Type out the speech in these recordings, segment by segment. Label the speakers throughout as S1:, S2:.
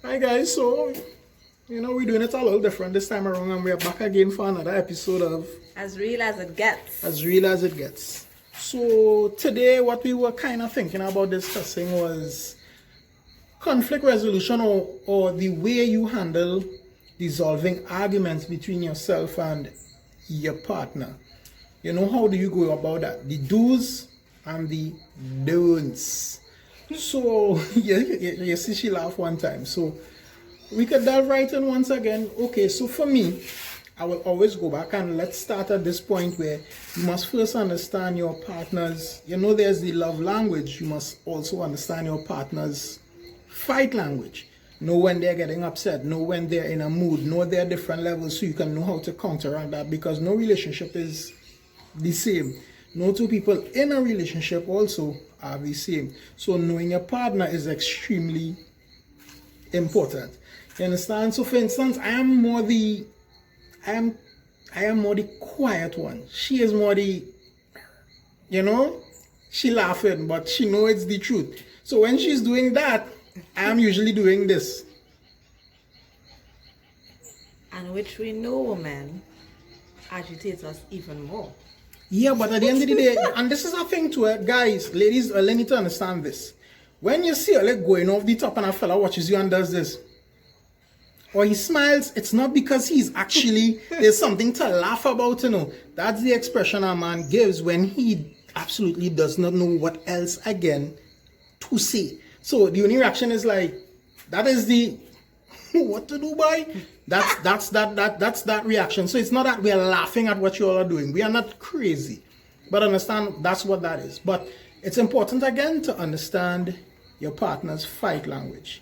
S1: Hi guys, so we're doing it a little different this time around, and we're back again for another episode of
S2: As Real As It Gets.
S1: As Real As It Gets. So today what we were kind of thinking about discussing was conflict resolution, or the way you handle dissolving arguments between yourself and your partner. How do you go about that? The do's and the don'ts. So you see she laughed one time, so we could dive right in once again. Okay, so for me, I will always go back and let's start at this point where you must first understand your partner's, there's the love language. You must also understand your partner's fight language. Know when they're getting upset, know when they're in a mood, know their different levels so you can know how to counteract that, because no relationship is the same. No two people in a relationship also are the same. So knowing your partner is extremely important. You understand? So for instance, I am more the quiet one. She is more the, she laughing, but she know it's the truth. So when she's doing that, I am usually doing this.
S2: And which we know women agitates us even more.
S1: Yeah, but at the end of the day, and this is a thing to guys, ladies, let need to understand this. When you see a leg going off the top and a fella watches you and does this, or he smiles, it's not because he's actually, there's something to laugh about, That's the expression a man gives when he absolutely does not know what else again to say. So the only reaction is like, that is the, what to do, boy? That's that reaction. So it's not that we are laughing at what you all are doing. We are not crazy. But understand that's what that is. But it's important again to understand your partner's fight language.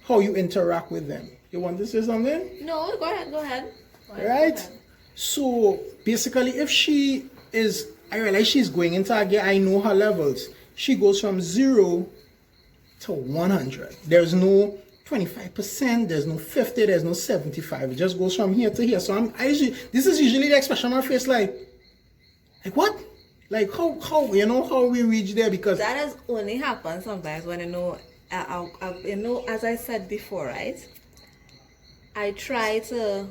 S1: How you interact with them. You want to say something?
S2: No, go ahead.
S1: Right? So basically if she is, I realize she's going into a gear, I know her levels. She goes from 0 to 100. There's no 25%, there's no 50, there's no 75. It just goes from here to here. So this is usually the expression on my face, like what? Like how we reach there, because
S2: that has only happened sometimes when as I said before, right? I try to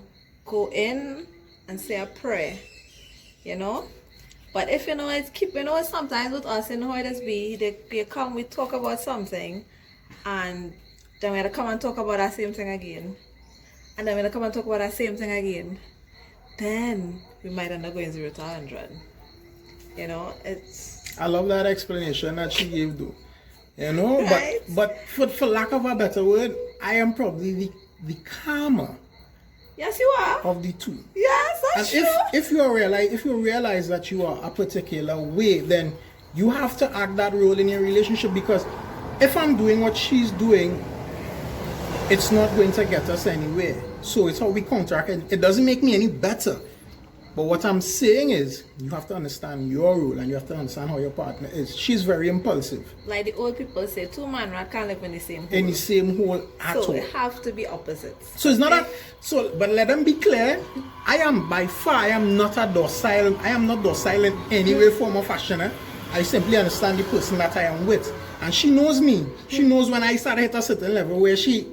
S2: go in and say a prayer, But if it's sometimes with us, how it is we come, we talk about something, and then we have to come and talk about that same thing again. And then we have to come and talk about that same thing again. Then we might end up going 0 to 100.
S1: I love that explanation that she gave though.
S2: Right?
S1: But for lack of a better word, I am probably the calmer.
S2: Yes, you are.
S1: Of the two.
S2: Yes, that's
S1: and
S2: true.
S1: If you realize that you are a particular way, then you have to act that role in your relationship, because if I'm doing what she's doing, it's not going to get us anywhere. So it's how we counteract it. It doesn't make me any better. But what I'm saying is, you have to understand your role and you have to understand how your partner is. She's very impulsive.
S2: Like the old people say, two men can't live in the same hole.
S1: In the same hole at all.
S2: So they have to be opposites.
S1: So it's not that. So, but let them be clear. I am not docile in any way, form, or fashion. I simply understand the person that I am with, and she knows me. She knows when I start at a certain level where she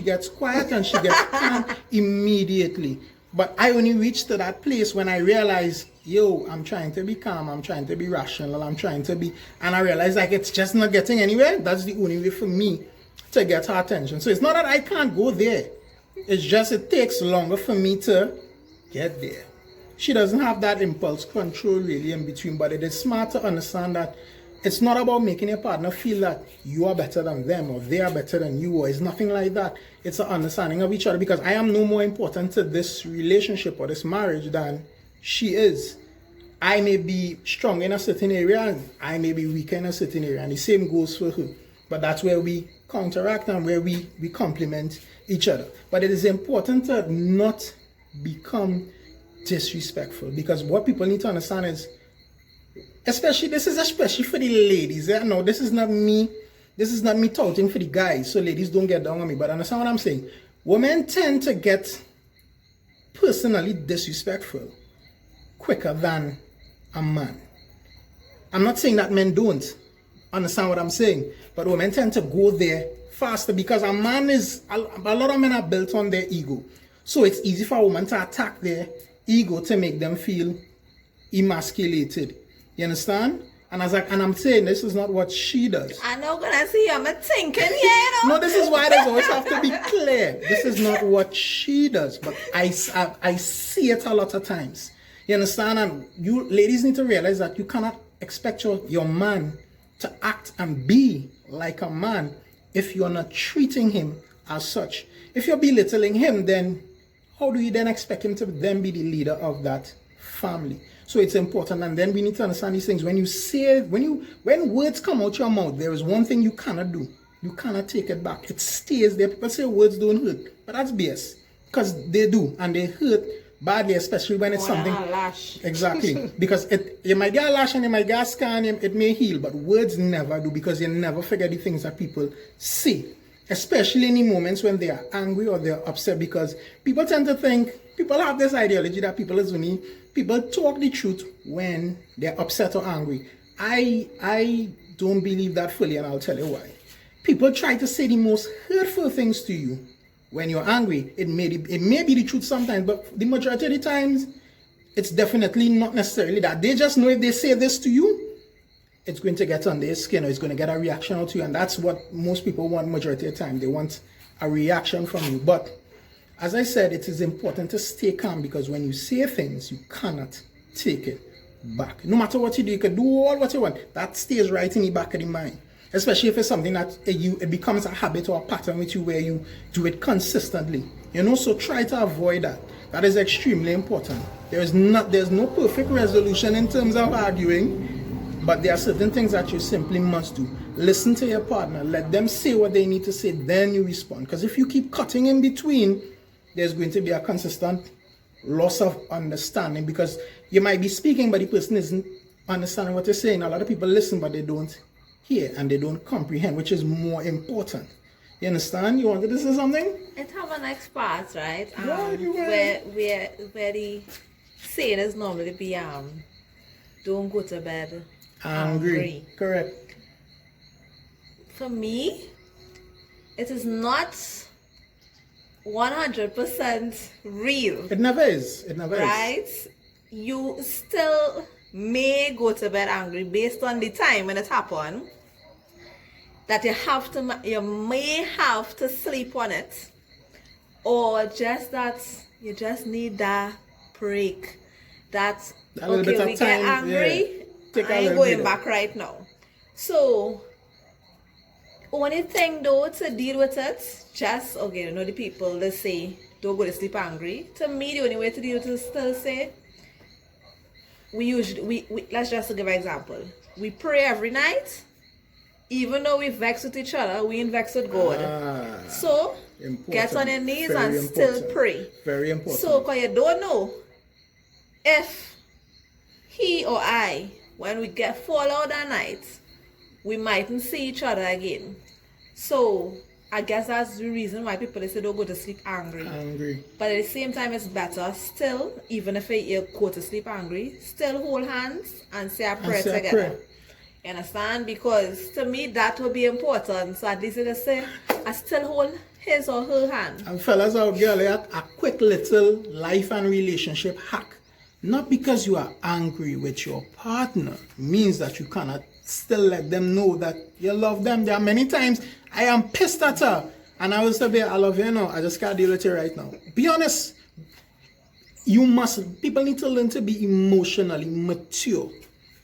S1: gets quiet and she gets calm immediately. But I only reach to that place when I realize, I'm trying to be calm, I'm trying to be rational, and I realize like it's just not getting anywhere. That's the only way for me to get her attention. So it's not that I can't go there. It's just it takes longer for me to get there. She doesn't have that impulse control really in between, but it is smart to understand that it's not about making your partner feel that you are better than them or they are better than you, or it's nothing like that. It's an understanding of each other, because I am no more important to this relationship or this marriage than she is. I may be strong in a certain area and I may be weak in a certain area, and the same goes for her. But that's where we counteract and where we complement each other. But it is important to not become disrespectful, because what people need to understand is, especially for the ladies. No, this is not me touting for the guys, so ladies don't get down on me. But understand what I'm saying. Women tend to get personally disrespectful quicker than a man. I'm not saying that men don't. Understand what I'm saying? But women tend to go there faster because a lot of men are built on their ego. So it's easy for a woman to attack their ego to make them feel emasculated. You understand? And I'm saying this is not what she does.
S2: I'm not gonna see I'm thinking, yeah,
S1: No, this is why there's always have to be clear. This is not what she does, but I see it a lot of times. You understand? And you ladies need to realize that you cannot expect your man to act and be like a man if you're not treating him as such. If you're belittling him, then how do you then expect him to then be the leader of that family? So it's important, and then we need to understand these things. When words come out your mouth, there is one thing you cannot do. You cannot take it back. It stays there. People say words don't hurt, but that's BS, because they do, and they hurt badly, especially when it's something.
S2: A lash.
S1: Exactly, because you might get a lash and you might get a scan, it may heal, but words never do, because you never forget the things that people say, especially in the moments when they are angry or they are upset, because people tend to think, people have this ideology that people talk the truth when they're upset or angry. I don't believe that fully, and I'll tell you why. People try to say the most hurtful things to you when you're angry. It may be the truth sometimes, but the majority of the times, it's definitely not necessarily that. They just know if they say this to you, it's going to get on their skin, or it's going to get a reaction out to you, and that's what most people want majority of the time. They want a reaction from you. But as I said, it is important to stay calm, because when you say things, you cannot take it back. No matter what you do, you can do all what you want. That stays right in the back of the mind. Especially if it's something that it becomes a habit or a pattern with you where you do it consistently. So try to avoid that. That is extremely important. There's no perfect resolution in terms of arguing, but there are certain things that you simply must do. Listen to your partner, let them say what they need to say, then you respond. Because if you keep cutting in between, there's going to be a consistent loss of understanding, because you might be speaking, but the person isn't understanding what you're saying. A lot of people listen, but they don't hear and they don't comprehend, which is more important. You understand? You wanted to say something?
S2: It have an next part, right?
S1: Where
S2: the saying is normally be don't go to bed
S1: angry. Correct.
S2: For me, it is not 100% real.
S1: It never is. It never is.
S2: Right? You still may go to bed angry based on the time when it happened. That you may have to sleep on it, or just that you just need that break. That okay, we get angry, I ain't going back right now. So only thing though to deal with it, just okay, the people they say don't go to sleep angry. To me, the only way to deal with it is still say we let's just give an example. We pray every night. Even though we vex with each other, we ain't vex with God. So, get on your knees and still pray.
S1: Very important.
S2: So, because you don't know if he or I, when we fall out that night, we mightn't see each other again. So, I guess that's the reason why people say don't go to sleep angry. But at the same time, it's better still, even if you go to sleep angry, still hold hands and say a prayer together. You understand? Because to me that would be important. So at least you just say, I still hold his or her hand.
S1: And fellas out there, a quick little life and relationship hack. Not because you are angry with your partner means that you cannot still let them know that you love them. There are many times I am pissed at her and I will say, I love you now. I just can't deal with you right now. Be honest. People need to learn to be emotionally mature.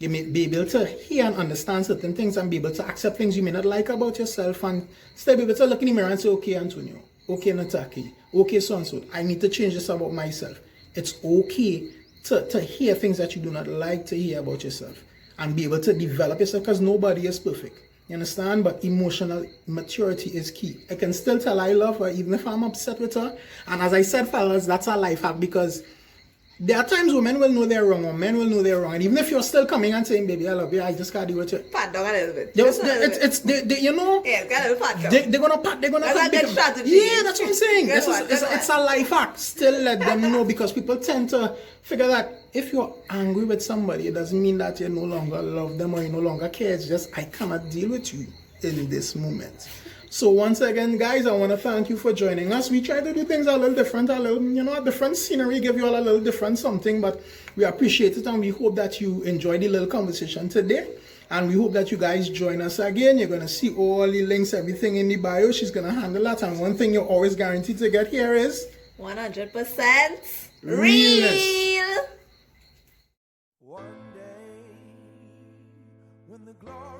S1: You may be able to hear and understand certain things and be able to accept things you may not like about yourself, and still be able to look in the mirror and say, okay, Antonio, okay, Nataki, okay, so-and-so, I need to change this about myself. It's okay to hear things that you do not like to hear about yourself and be able to develop yourself, because nobody is perfect. You understand? But emotional maturity is key. I can still tell I love her even if I'm upset with her. And as I said, fellas, that's a life hack, because there are times women will know they're wrong, or men will know they're wrong, and even if you're still coming and saying, "Baby, I love you," I just can't deal with you.
S2: Pat down a little bit.
S1: You know.
S2: Yeah, got a little pat down.
S1: They're gonna pat. They're gonna. That's a strategy. Yeah, that's what I'm saying. It's a life hack. Still let them know, because people tend to figure that if you're angry with somebody, it doesn't mean that you no longer love them or you no longer care. It's just I cannot deal with you in this moment. So once again, guys, I want to thank you for joining us. We try to do things a little different, a little, a different scenery, give you all a little different something, but we appreciate it and we hope that you enjoyed the little conversation today. And we hope that you guys join us again. You're going to see all the links, everything in the bio. She's going to handle that. And one thing you're always guaranteed to get here is
S2: 100%
S1: realness.
S2: real.
S3: One day when the glory